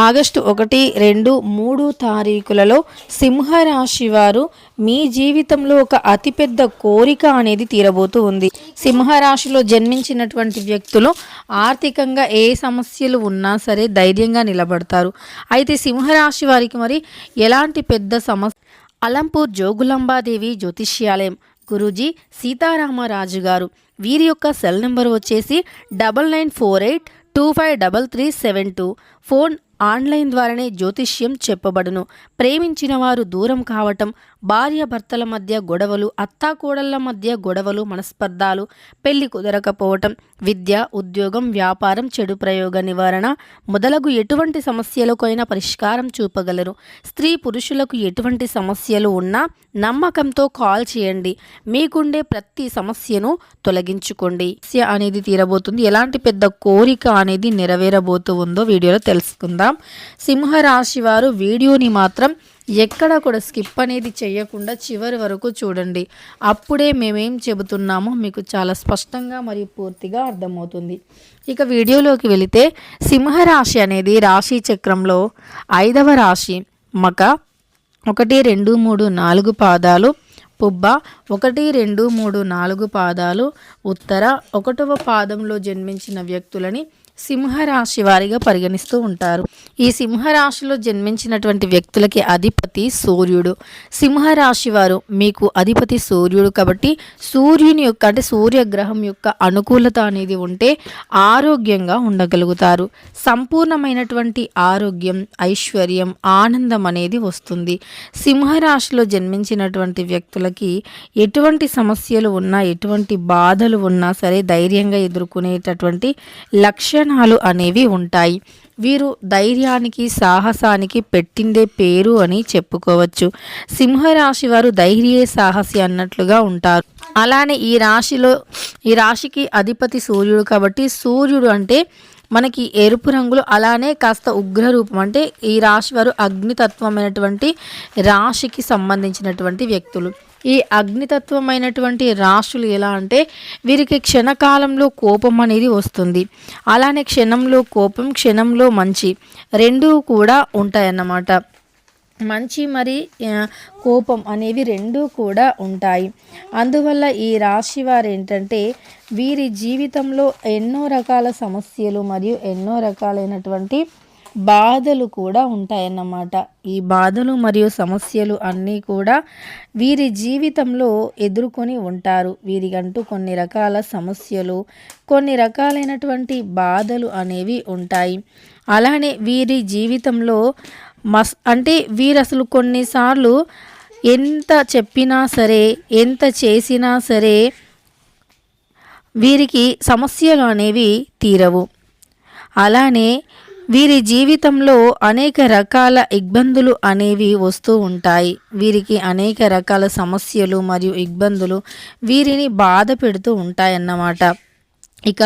August 1, 2, 3 తారీఖులలో సింహరాశి వారు మీ జీవితంలో ఒక అతిపెద్ద కోరిక అనేది తీరబోతూ ఉంది. సింహరాశిలో జన్మించినటువంటి వ్యక్తులు ఆర్థికంగా ఏ సమస్యలు ఉన్నా సరే ధైర్యంగా నిలబడతారు. అయితే సింహరాశి వారికి మరి ఎలాంటి పెద్ద సమస్య? అలంపూర్ జోగులాంబాదేవి జ్యోతిష్యాలయం గురూజీ సీతారామరాజు గారు. వీరి యొక్క సెల్ నెంబర్ వచ్చేసి 9948253372. ఫోన్ ఆన్లైన్ ద్వారానే జ్యోతిష్యం చెప్పబడును. ప్రేమించిన వారు దూరం కావటం, భార్యాభర్తల మధ్య గొడవలు, అత్తాకోడళ్ల మధ్య గొడవలు, మనస్పర్ధాలు, పెళ్లి కుదరకపోవటం, విద్య, ఉద్యోగం, వ్యాపారం, చెడు ప్రయోగ నివారణ మొదలగు ఎటువంటి సమస్యలకైనా పరిష్కారం చూపగలరు. స్త్రీ పురుషులకు ఎటువంటి సమస్యలు ఉన్నా నమ్మకంతో కాల్ చేయండి. మీకుండే ప్రతి సమస్యను తొలగించుకోండి. సమస్య అనేది తీరబోతుంది. ఎలాంటి పెద్ద కోరిక అనేది నెరవేరబోతూ ఉందో వీడియోలో తెలుసుకుందాం. సింహరాశి వారు వీడియోని మాత్రం ఎక్కడ కూడా స్కిప్ అనేది చేయకుండా చివరి వరకు చూడండి. అప్పుడే మేమేం చెబుతున్నామో మీకు చాలా స్పష్టంగా మరియు పూర్తిగా అర్థమవుతుంది. ఇక వీడియోలోకి వెళితే, సింహరాశి అనేది రాశి చక్రంలో 5వ రాశి. మక 1, 2, 3, 4 పాదాలు, పుబ్బ 1, 2, 3, 4 పాదాలు, ఉత్తర 1వ పాదంలో జన్మించిన వ్యక్తులని సింహరాశి వారిగా పరిగణిస్తూ ఉంటారు. ఈ సింహరాశిలో జన్మించినటువంటి వ్యక్తులకి అధిపతి సూర్యుడు. సింహరాశి వారు మీకు అధిపతి సూర్యుడు కాబట్టి సూర్యుని యొక్క అంటే సూర్యగ్రహం యొక్క అనుకూలత అనేది ఉంటే ఆరోగ్యంగా ఉండగలుగుతారు. సంపూర్ణమైనటువంటి ఆరోగ్యం, ఐశ్వర్యం, ఆనందం అనేది వస్తుంది. సింహరాశిలో జన్మించినటువంటి వ్యక్తులకి ఎటువంటి సమస్యలు ఉన్నా, ఎటువంటి బాధలు ఉన్నా సరే ధైర్యంగా ఎదుర్కొనేటటువంటి లక్ష్యాలు అనేవి ఉంటాయి. వీరు ధైర్యానికి, సాహసానికి పెట్టిందే పేరు అని చెప్పుకోవచ్చు. సింహరాశి వారు ధైర్యే సాహసి అన్నట్లుగా ఉంటారు. అలానే ఈ రాశికి అధిపతి సూర్యుడు కాబట్టి సూర్యుడు అంటే మనకి ఎరుపు రంగులు, అలానే కాస్త ఉగ్రరూపం. అంటే ఈ రాశి వారు అగ్నితత్వమైనటువంటి రాశికి సంబంధించినటువంటి వ్యక్తులు. ఈ అగ్నితత్వమైనటువంటి రాశులు ఎలా అంటే వీరికి క్షణకాలంలో కోపం అనేది వస్తుంది. అలానే క్షణంలో కోపం, క్షణంలో మంచి రెండూ కూడా ఉంటాయన్నమాట. మంచి మరి కోపం అనేవి రెండూ కూడా ఉంటాయి. అందువల్ల ఈ రాశి వారు ఏంటంటే వీరి జీవితంలో ఎన్నో రకాల సమస్యలు మరియు ఎన్నో రకాలైనటువంటి బాధలు కూడా ఉంటాయన్నమాట. ఈ బాధలు మరియు సమస్యలు అన్నీ కూడా వీరి జీవితంలో ఎదుర్కొని ఉంటారు. వీరికంటూ కొన్ని రకాల సమస్యలు, కొన్ని రకాలైనటువంటి బాధలు అనేవి ఉంటాయి. అలానే వీరి జీవితంలో అంటే వీరు అసలు కొన్నిసార్లు ఎంత చెప్పినా సరే, ఎంత చేసినా సరే వీరికి సమస్యలు అనేవి తీరవు. అలానే వీరి జీవితంలో అనేక రకాల ఇబ్బందులు అనేవి వస్తూ ఉంటాయి. వీరికి అనేక రకాల సమస్యలు మరియు ఇబ్బందులు వీరిని బాధ పెడుతూ ఉంటాయన్నమాట. ఇక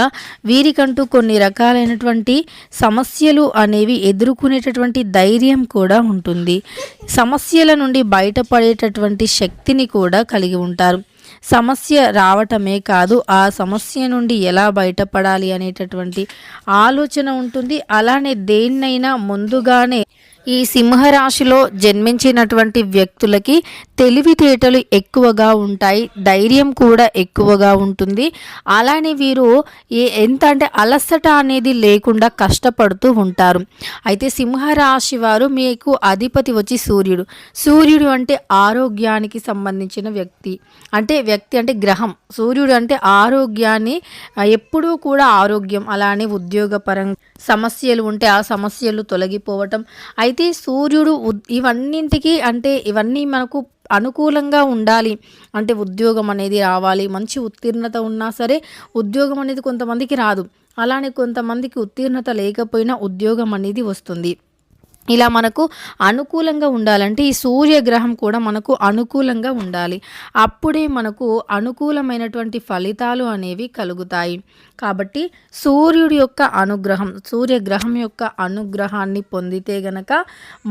వీరికంటూ కొన్ని రకాలైనటువంటి సమస్యలు అనేవి ఎదుర్కొనేటటువంటి ధైర్యం కూడా ఉంటుంది. సమస్యల నుండి బయటపడేటటువంటి శక్తిని కూడా కలిగి ఉంటారు. సమస్య రావటమే కాదు, ఆ సమస్య నుండి ఎలా బయటపడాలి అనేటటువంటి ఆలోచన ఉంటుంది. అలానే దేన్నైనా ముందుగానే ఈ సింహరాశిలో జన్మించినటువంటి వ్యక్తులకి తెలివితేటలు ఎక్కువగా ఉంటాయి, ధైర్యం కూడా ఎక్కువగా ఉంటుంది. అలానే వీరు ఎంత అంటే అలసట అనేది లేకుండా కష్టపడుతూ ఉంటారు. అయితే సింహరాశి వారు మీకు అధిపతి వచ్చి సూర్యుడు. సూర్యుడు అంటే ఆరోగ్యానికి సంబంధించిన వ్యక్తి అంటే గ్రహం. సూర్యుడు అంటే ఆరోగ్యాన్ని, ఎప్పుడూ కూడా ఆరోగ్యం. అలానే ఉద్యోగపరంగా సమస్యలు ఉంటే ఆ సమస్యలు తొలగిపోవటం. అయితే సూర్యుడు ఇవన్నింటికి అంటే ఇవన్నీ మనకు అనుకూలంగా ఉండాలి అంటే ఉద్యోగం అనేది రావాలి. మంచి ఉత్తీర్ణత ఉన్నా సరే ఉద్యోగం అనేది కొంతమందికి రాదు. అలానే కొంతమందికి ఉత్తీర్ణత లేకపోయినా ఉద్యోగం అనేది వస్తుంది. ఇలా మనకు అనుకూలంగా ఉండాలంటే ఈ సూర్యగ్రహం కూడా మనకు అనుకూలంగా ఉండాలి. అప్పుడే మనకు అనుకూలమైనటువంటి ఫలితాలు అనేవి కలుగుతాయి. కాబట్టి సూర్యగ్రహం యొక్క అనుగ్రహాన్ని పొందితే గనక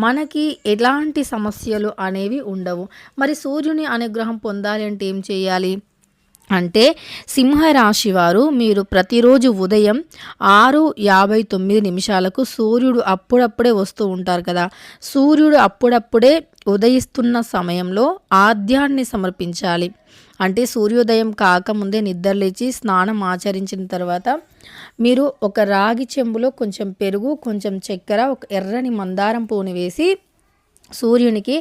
మనకి ఎలాంటి సమస్యలు అనేవి ఉండవు. మరి సూర్యుని అనుగ్రహం పొందాలి అంటే ఏం చేయాలి? అంటే సింహరాశి వారు మీరు ప్రతిరోజు ఉదయం 6:59 సూర్యుడు అప్పుడప్పుడే వస్తూ ఉంటారు కదా. సూర్యుడు అప్పుడప్పుడే ఉదయిస్తున్న సమయంలో ఆద్యాన్ని సమర్పించాలి. అంటే సూర్యోదయం కాకముందే నిద్రలేచి స్నానం ఆచరించిన తర్వాత మీరు ఒక రాగి చెంబులో కొంచెం పెరుగు, కొంచెం చక్కెర, ఒక ఎర్రని మందారం పువ్వుని వేసి సూర్యునికి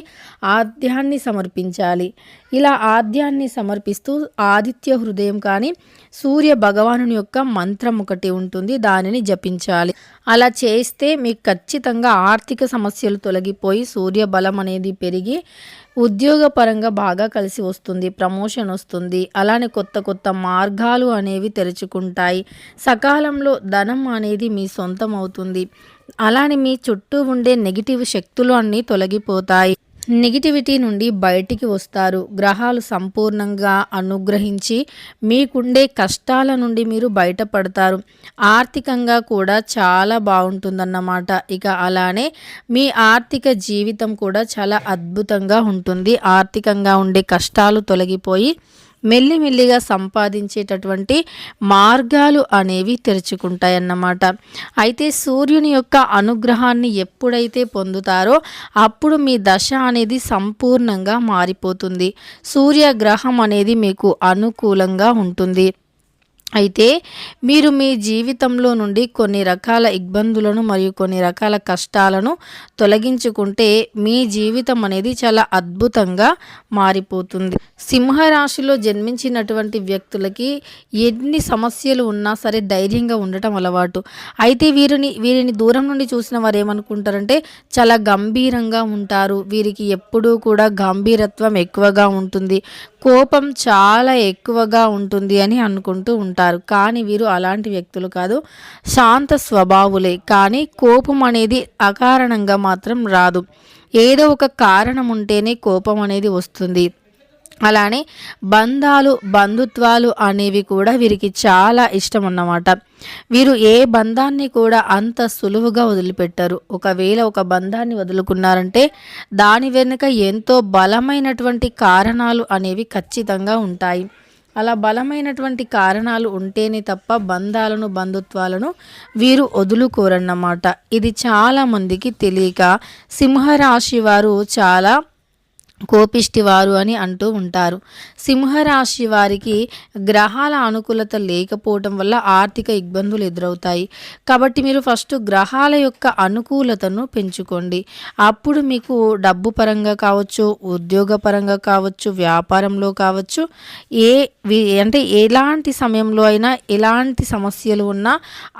ఆద్యాన్ని సమర్పించాలి. ఇలా ఆద్యాన్ని సమర్పిస్తూ ఆదిత్య హృదయం కానీ సూర్య భగవానుని యొక్క మంత్రం ఒకటి ఉంటుంది, దానిని జపించాలి. అలా చేస్తే మీకు ఖచ్చితంగా ఆర్థిక సమస్యలు తొలగిపోయి సూర్య బలం అనేది పెరిగి ఉద్యోగపరంగా బాగా కలిసి వస్తుంది, ప్రమోషన్ వస్తుంది. అలానే కొత్త కొత్త మార్గాలు అనేవి తెరుచుకుంటాయి. సకాలంలో ధనం అనేది మీ సొంతం అవుతుంది. అలానే మీ చుట్టూ ఉండే నెగిటివ్ శక్తులు అన్నీ తొలగిపోతాయి. నెగిటివిటీ నుండి బయటికి వస్తారు. గ్రహాలు సంపూర్ణంగా అనుగ్రహించి మీకుండే కష్టాల నుండి మీరు బయటపడతారు. ఆర్థికంగా కూడా చాలా బాగుంటుందన్నమాట. ఇక అలానే మీ ఆర్థిక జీవితం కూడా చాలా అద్భుతంగా ఉంటుంది. ఆర్థికంగా ఉండే కష్టాలు తొలగిపోయి మెల్లిమెల్లిగా సంపాదించేటటువంటి మార్గాలు అనేవి తెరుచుకుంటాయన్నమాట. అయితే సూర్యుని యొక్క అనుగ్రహాన్ని ఎప్పుడైతే పొందుతారో అప్పుడు మీ దశ అనేది సంపూర్ణంగా మారిపోతుంది. సూర్యగ్రహం అనేది మీకు అనుకూలంగా ఉంటుంది. అయితే మీరు మీ జీవితంలో నుండి కొన్ని రకాల ఇబ్బందులను మరియు కొన్ని రకాల కష్టాలను తొలగించుకుంటే మీ జీవితం అనేది చాలా అద్భుతంగా మారిపోతుంది. సింహరాశిలో జన్మించినటువంటి వ్యక్తులకి ఎన్ని సమస్యలు ఉన్నా సరే ధైర్యంగా ఉండటం అలవాటు. అయితే వీరిని దూరం నుండి చూసిన వారు ఏమనుకుంటారంటే చాలా గంభీరంగా ఉంటారు, వీరికి ఎప్పుడూ కూడా గంభీరత్వం ఎక్కువగా ఉంటుంది, కోపం చాలా ఎక్కువగా ఉంటుంది అని అనుకుంటూ ఉంటారు. కానీ వీరు అలాంటి వ్యక్తులు కాదు, శాంత స్వభావులే. కానీ కోపం అనేది అకారణంగా మాత్రం రాదు, ఏదో ఒక కారణం ఉంటేనే కోపం అనేది వస్తుంది. అలానే బంధుత్వాలు అనేవి కూడా వీరికి చాలా ఇష్టం అన్నమాట. వీరు ఏ బంధాన్ని కూడా అంత సులువుగా వదిలిపెట్టరు. ఒకవేళ ఒక బంధాన్ని వదులుకున్నారంటే దాని వెనుక ఎంతో బలమైనటువంటి కారణాలు అనేవి ఖచ్చితంగా ఉంటాయి. అలా బలమైనటువంటి కారణాలు ఉంటేనే తప్ప బంధుత్వాలను వీరు వదులుకోరన్నమాట. ఇది చాలామందికి తెలియక సింహరాశి వారు చాలా కోపిష్టివారు అని అంటూ ఉంటారు. సింహరాశి వారికి గ్రహాల అనుకూలత లేకపోవటం వల్ల ఆర్థిక ఇబ్బందులు ఎదురవుతాయి. కాబట్టి మీరు ఫస్ట్ గ్రహాల యొక్క అనుకూలతను పెంచుకోండి. అప్పుడు మీకు డబ్బు పరంగా కావచ్చు, ఉద్యోగ పరంగా కావచ్చు, వ్యాపారంలో కావచ్చు, అంటే ఎలాంటి సమయంలో అయినా ఎలాంటి సమస్యలు ఉన్నా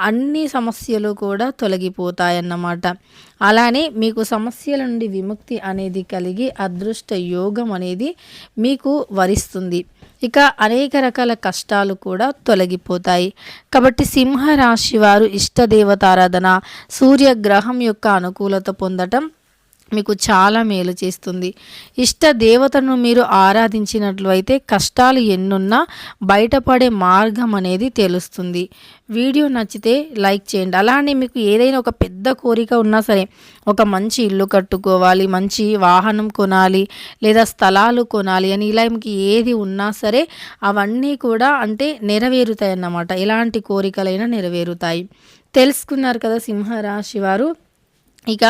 అన్ని సమస్యలు కూడా తొలగిపోతాయన్నమాట. అలానే మీకు సమస్యల నుండి విముక్తి అనేది కలిగి అదృష్ట యోగం అనేది మీకు వరిస్తుంది. ఇక అనేక రకాల కష్టాలు కూడా తొలగిపోతాయి. కాబట్టి సింహరాశి వారు ఇష్టదేవతారాధన, సూర్యగ్రహం యొక్క అనుకూలత పొందటం మీకు చాలా మేలు చేస్తుంది. ఇష్ట దేవతను మీరు ఆరాధించినట్లు అయితే కష్టాలు ఎన్నున్నా బయటపడే మార్గం అనేది తెలుస్తుంది. వీడియో నచ్చితే లైక్ చేయండి. అలానే మీకు ఏదైనా ఒక పెద్ద కోరిక ఉన్నా సరే, ఒక మంచి ఇల్లు కట్టుకోవాలి, మంచి వాహనం కొనాలి, లేదా స్థలాలు కొనాలి అని ఇలా మీకు ఏది ఉన్నా సరే అవన్నీ కూడా అంటే నెరవేరుతాయి అన్నమాట. ఎలాంటి కోరికలైనా నెరవేరుతాయి. తెలుసుకున్నారు కదా సింహరాశి వారు. ఇక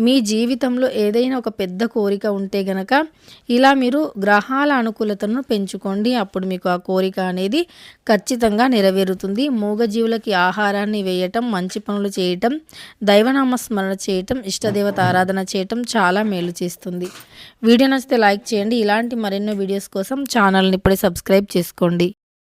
మీ జీవితంలో ఏదైనా ఒక పెద్ద కోరిక ఉంటే గనక ఇలా మీరు గ్రహాల అనుకూలతను పెంచుకోండి. అప్పుడు మీకు ఆ కోరిక అనేది ఖచ్చితంగా నెరవేరుతుంది. మూగజీవులకి ఆహారాన్ని వేయటం, మంచి పనులు చేయటం, దైవనామ స్మరణ చేయటం, ఇష్టదేవత ఆరాధన చేయటం చాలా మేలు చేస్తుంది. వీడియో నచ్చితే లైక్ చేయండి. ఇలాంటి మరెన్నో వీడియోస్ కోసం ఛానల్ని ఇప్పుడే సబ్స్క్రైబ్ చేసుకోండి.